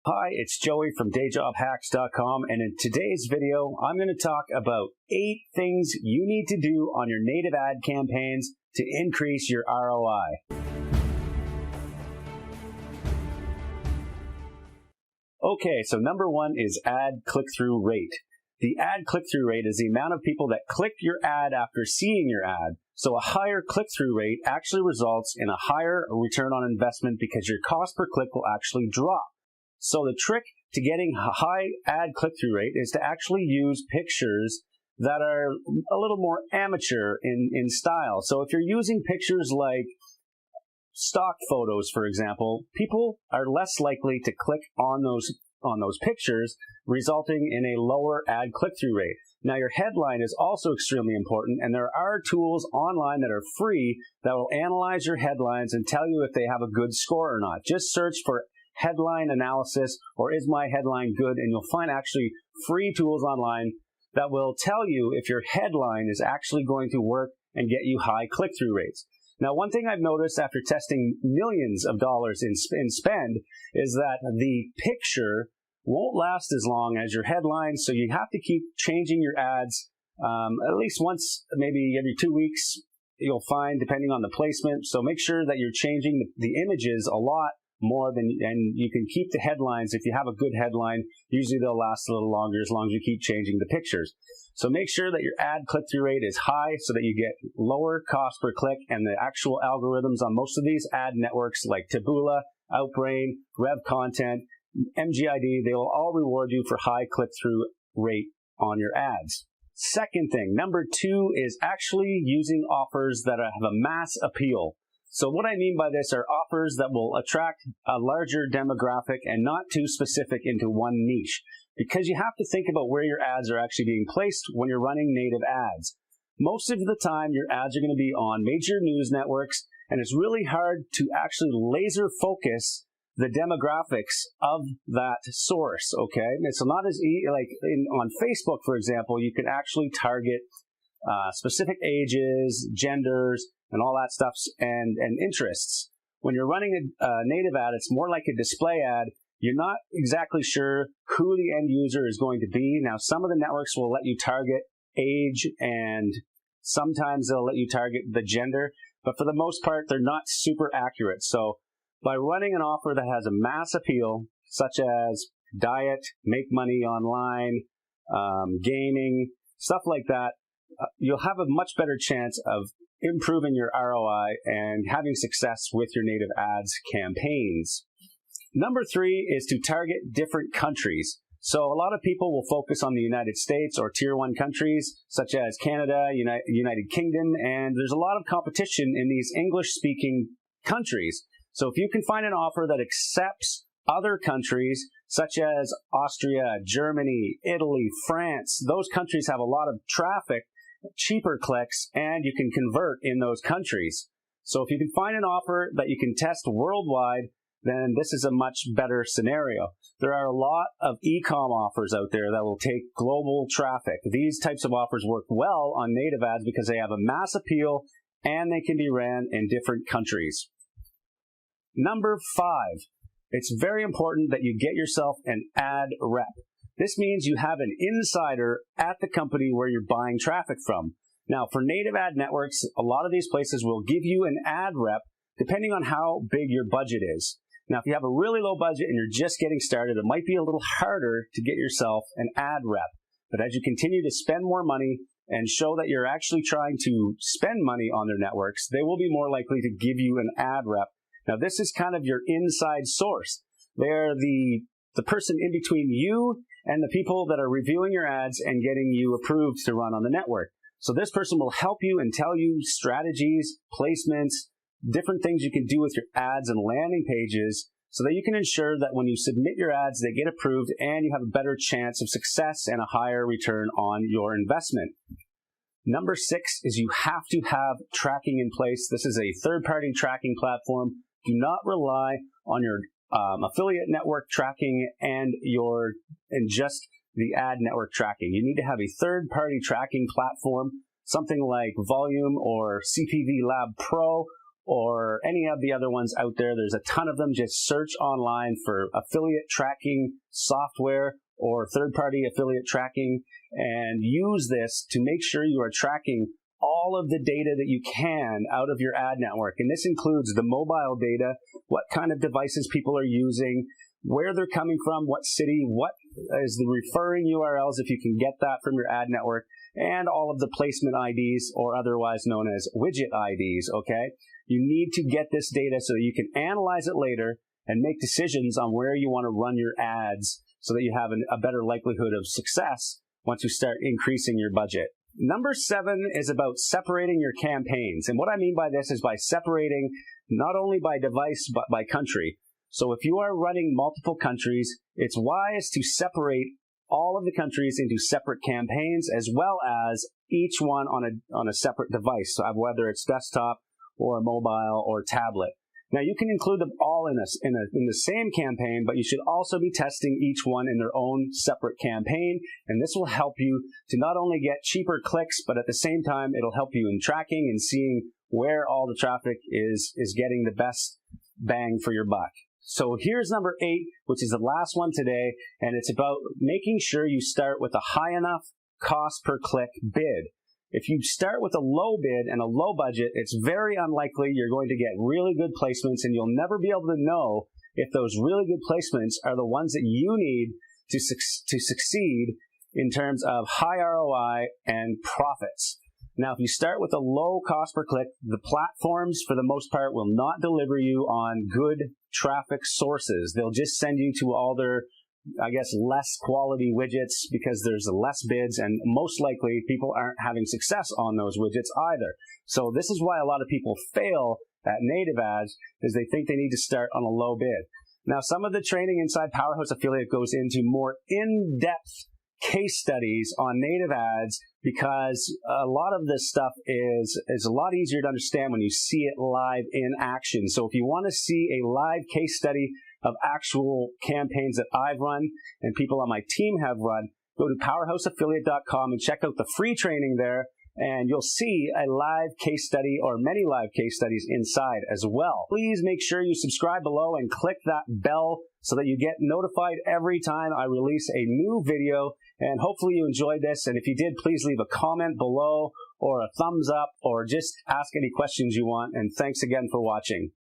Hi, it's Joey from DayJobHacks.com, and in today's video, I'm going to talk about 8 things you need to do on your native ad campaigns to increase your ROI. Okay, so number 1 is ad click-through rate. The ad click-through rate is the amount of people that click your ad after seeing your ad. So a higher click-through rate actually results in a higher return on investment because your cost per click will actually drop. So the trick to getting a high ad click-through rate is to actually use pictures that are a little more amateur in style. So if you're using pictures like stock photos, for example, people are less likely to click on those pictures, resulting in a lower ad click-through rate. Now, your headline is also extremely important, and there are tools online that are free that will analyze your headlines and tell you if they have a good score or not. Just search for headline analysis or is my headline good, and you'll find actually free tools online that will tell you if your headline is actually going to work and get you high click-through rates. Now, one thing I've noticed after testing millions of dollars in spend is that the picture won't last as long as your headline, so you have to keep changing your ads at least once, maybe every 2 weeks, you'll find, depending on the placement. So make sure that you're changing the images a lot more than, and you can keep the headlines. If you have a good headline, usually they'll last a little longer as long as you keep changing the pictures. So make sure that your ad click-through rate is high so that you get lower cost per click, and the actual algorithms on most of these ad networks like Taboola, Outbrain, Rev Content, MGID, they will all reward you for high click-through rate on your ads. Second thing, number 2 is actually using offers that have a mass appeal. So what I mean by this are offers that will attract a larger demographic and not too specific into one niche, because you have to think about where your ads are actually being placed when you're running native ads. Most of the time, your ads are going to be on major news networks, and it's really hard to actually laser focus the demographics of that source, okay? It's not as like on Facebook, for example, you can actually target specific ages, genders, and all that stuff, and interests. When you're running a native ad, it's more like a display ad. You're not exactly sure who the end user is going to be. Now, some of the networks will let you target age, and sometimes they'll let you target the gender, but for the most part, they're not super accurate. So by running an offer that has a mass appeal, such as diet, make money online, gaming, stuff like that, you'll have a much better chance of improving your ROI and having success with your native ads campaigns. Number 3 is to target different countries. So a lot of people will focus on the United States or Tier 1 countries, such as Canada, United Kingdom, and there's a lot of competition in these English-speaking countries. So if you can find an offer that accepts other countries, such as Austria, Germany, Italy, France, those countries have a lot of traffic, cheaper clicks, and you can convert in those countries. So if you can find an offer that you can test worldwide, then this is a much better scenario. There are a lot of e-com offers out there that will take global traffic. These types of offers work well on native ads because they have a mass appeal and they can be ran in different countries. Number 5, it's very important that you get yourself an ad rep. This means you have an insider at the company where you're buying traffic from. Now, for native ad networks, a lot of these places will give you an ad rep depending on how big your budget is. Now, if you have a really low budget and you're just getting started, it might be a little harder to get yourself an ad rep. But as you continue to spend more money and show that you're actually trying to spend money on their networks, they will be more likely to give you an ad rep. Now, this is kind of your inside source. They're the person in between you and the people that are reviewing your ads and getting you approved to run on the network. So this person will help you and tell you strategies, placements, different things you can do with your ads and landing pages so that you can ensure that when you submit your ads, they get approved and you have a better chance of success and a higher return on your investment. Number 6 is you have to have tracking in place. This is a third-party tracking platform. Do not rely on your affiliate network tracking and just the ad network tracking. You need to have a third-party tracking platform, something like Volume or CPV Lab Pro or any of the other ones out there. There's a ton of them. Just search online for affiliate tracking software or third-party affiliate tracking, and use this to make sure you are tracking all of the data that you can out of your ad network. And this includes the mobile data, what kind of devices people are using, where they're coming from, what city, what is the referring URLs if you can get that from your ad network, and all of the placement IDs, or otherwise known as widget IDs, okay? You need to get this data so that you can analyze it later and make decisions on where you want to run your ads so that you have a better likelihood of success once you start increasing your budget. Number 7 is about separating your campaigns. And what I mean by this is by separating not only by device, but by country. So if you are running multiple countries, it's wise to separate all of the countries into separate campaigns, as well as each one on a separate device, so whether it's desktop or mobile or tablet. Now, you can include them all in the same campaign, but you should also be testing each one in their own separate campaign, and this will help you to not only get cheaper clicks, but at the same time, it'll help you in tracking and seeing where all the traffic is getting the best bang for your buck. So here's number 8, which is the last one today, and it's about making sure you start with a high enough cost per click bid. If you start with a low bid and a low budget, it's very unlikely you're going to get really good placements, and you'll never be able to know if those really good placements are the ones that you need to succeed in terms of high ROI and profits. Now, if you start with a low cost per click, the platforms, for the most part, will not deliver you on good traffic sources. They'll just send you to all their, I guess, less quality widgets because there's less bids, and most likely people aren't having success on those widgets either. So this is why a lot of people fail at native ads, is they think they need to start on a low bid. Now, some of the training inside Powerhouse Affiliate goes into more in-depth case studies on native ads, because a lot of this stuff is a lot easier to understand when you see it live in action. So if you want to see a live case study of actual campaigns that I've run and people on my team have run, go to powerhouseaffiliate.com and check out the free training there, and you'll see a live case study or many live case studies inside as well. Please make sure you subscribe below and click that bell so that you get notified every time I release a new video. And hopefully you enjoyed this. And if you did, please leave a comment below or a thumbs up, or just ask any questions you want. And thanks again for watching.